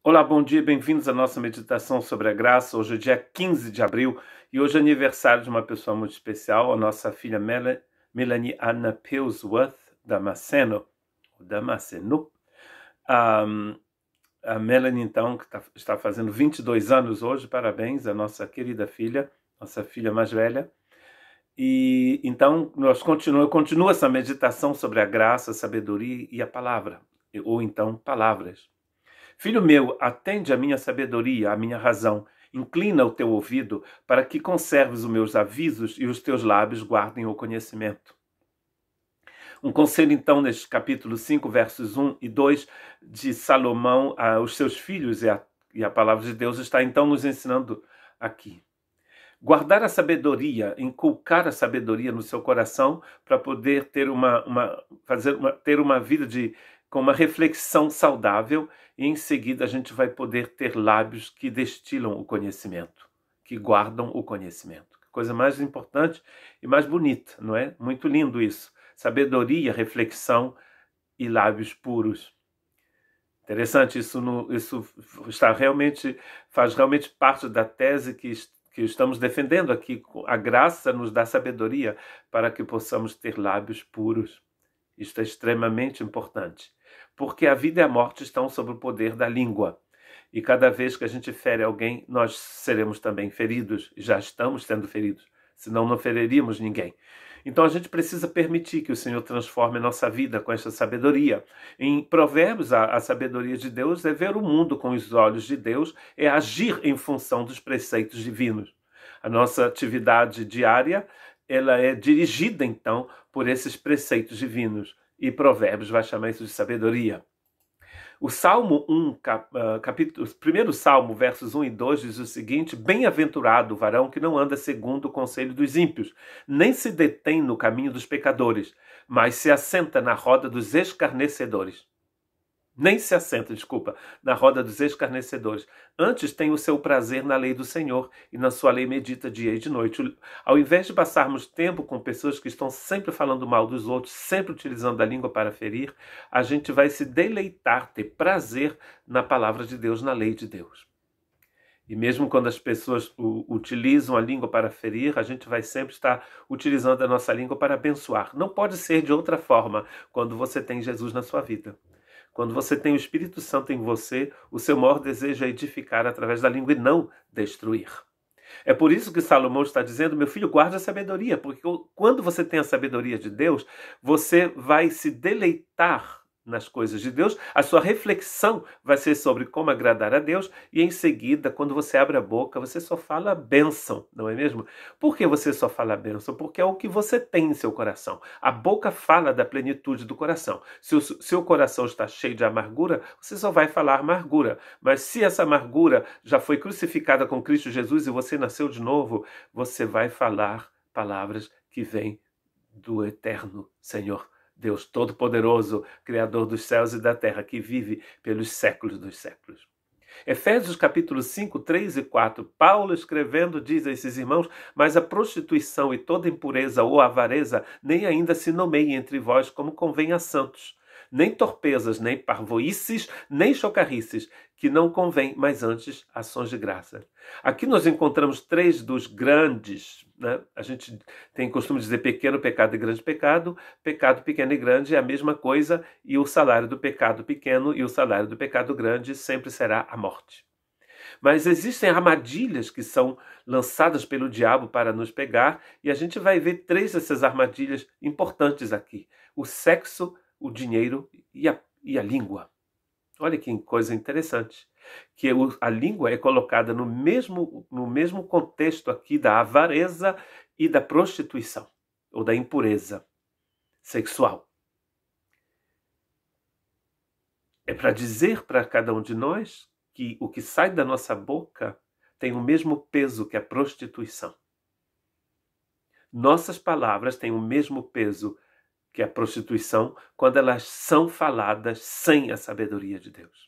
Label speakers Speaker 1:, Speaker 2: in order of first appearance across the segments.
Speaker 1: Olá, bom dia, bem-vindos à nossa meditação sobre a graça. Hoje é dia 15 de abril e hoje é aniversário de uma pessoa muito especial, a nossa filha Melanie Anna Pillsworth Damasceno. A Melanie, então, que está fazendo 22 anos hoje, parabéns, a nossa querida filha, nossa filha mais velha. E então eu continuo essa meditação sobre a graça, a sabedoria e a palavra, ou então palavras. Filho meu, atende à minha sabedoria, à minha razão. Inclina o teu ouvido para que conserves os meus avisos e os teus lábios guardem o conhecimento. Um conselho, então, neste capítulo 5, versos 1 e 2, de Salomão aos seus filhos, e a palavra de Deus está, então, nos ensinando aqui. Guardar a sabedoria, inculcar a sabedoria no seu coração para poder ter ter uma vida com uma reflexão saudável, e em seguida a gente vai poder ter lábios que destilam o conhecimento, que guardam o conhecimento. Coisa mais importante e mais bonita, não é? Muito lindo isso. Sabedoria, reflexão e lábios puros. Interessante, isso faz realmente parte da tese que estamos defendendo aqui. A graça nos dá sabedoria para que possamos ter lábios puros. Isto é extremamente importante, porque a vida e a morte estão sob o poder da língua. E cada vez que a gente fere alguém, nós seremos também feridos. Já estamos sendo feridos, senão não feriríamos ninguém. Então a gente precisa permitir que o Senhor transforme a nossa vida com essa sabedoria. Em Provérbios, a sabedoria de Deus é ver o mundo com os olhos de Deus, é agir em função dos preceitos divinos. A nossa atividade diária, ela é dirigida, então, por esses preceitos divinos. E Provérbios vai chamar isso de sabedoria. O Salmo 1, primeiro Salmo, versos 1 e 2, diz o seguinte: Bem-aventurado o varão que não anda segundo o conselho dos ímpios, nem se detém no caminho dos pecadores, mas se assenta na roda dos escarnecedores. Na roda dos escarnecedores. Antes tem o seu prazer na lei do Senhor, e na sua lei medita dia e de noite. Ao invés de passarmos tempo com pessoas que estão sempre falando mal dos outros, sempre utilizando a língua para ferir, a gente vai se deleitar, ter prazer na palavra de Deus, na lei de Deus. E mesmo quando as pessoas utilizam a língua para ferir, a gente vai sempre estar utilizando a nossa língua para abençoar. Não pode ser de outra forma quando você tem Jesus na sua vida. Quando você tem o Espírito Santo em você, o seu maior desejo é edificar através da língua e não destruir. É por isso que Salomão está dizendo: meu filho, guarde a sabedoria, porque quando você tem a sabedoria de Deus, você vai se deleitar nas coisas de Deus, a sua reflexão vai ser sobre como agradar a Deus, e em seguida, quando você abre a boca, você só fala bênção, não é mesmo? Por que você só fala bênção? Porque é o que você tem em seu coração. A boca fala da plenitude do coração. Se o seu coração está cheio de amargura, você só vai falar amargura. Mas se essa amargura já foi crucificada com Cristo Jesus e você nasceu de novo, você vai falar palavras que vêm do eterno Senhor Deus Todo-Poderoso, Criador dos céus e da terra, que vive pelos séculos dos séculos. Efésios capítulo 5, 3 e 4, Paulo escrevendo diz a esses irmãos: mas a prostituição e toda impureza ou avareza nem ainda se nomeiem entre vós como convém a santos. Nem torpezas, nem parvoices, nem chocarrices, que não convém, mas antes ações de graça. Aqui nós encontramos três dos grandes, né? A gente tem costume de dizer pequeno pecado e grande pecado. Pecado pequeno e grande é a mesma coisa, e o salário do pecado pequeno e o salário do pecado grande sempre será a morte. Mas existem armadilhas que são lançadas pelo diabo para nos pegar, e a gente vai ver três dessas armadilhas importantes aqui: o sexo, o dinheiro e a língua. Olha que coisa interessante, que a língua é colocada no mesmo contexto aqui da avareza e da prostituição, ou da impureza sexual. É para dizer para cada um de nós que o que sai da nossa boca tem o mesmo peso que a prostituição. Nossas palavras têm o mesmo peso que a prostituição, quando elas são faladas sem a sabedoria de Deus.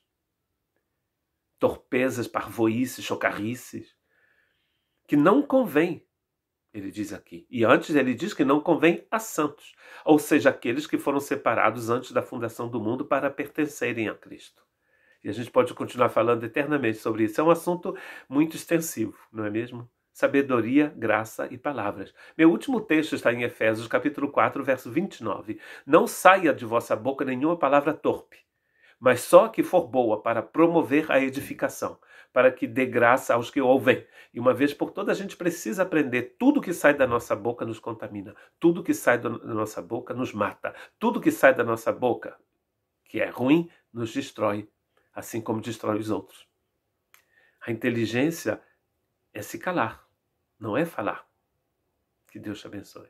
Speaker 1: Torpezas, parvoices, chocarrices, que não convém, ele diz aqui. E antes ele diz que não convém a santos, ou seja, aqueles que foram separados antes da fundação do mundo para pertencerem a Cristo. E a gente pode continuar falando eternamente sobre isso. É um assunto muito extensivo, não é mesmo? Sabedoria, graça e palavras. Meu último texto está em Efésios, capítulo 4, verso 29. Não saia de vossa boca nenhuma palavra torpe, mas só que for boa para promover a edificação, para que dê graça aos que ouvem. E uma vez por todas a gente precisa aprender: tudo que sai da nossa boca nos contamina, tudo que sai da nossa boca nos mata, tudo que sai da nossa boca, que é ruim, nos destrói, assim como destrói os outros. A inteligência é se calar, não é falar. Que Deus te abençoe.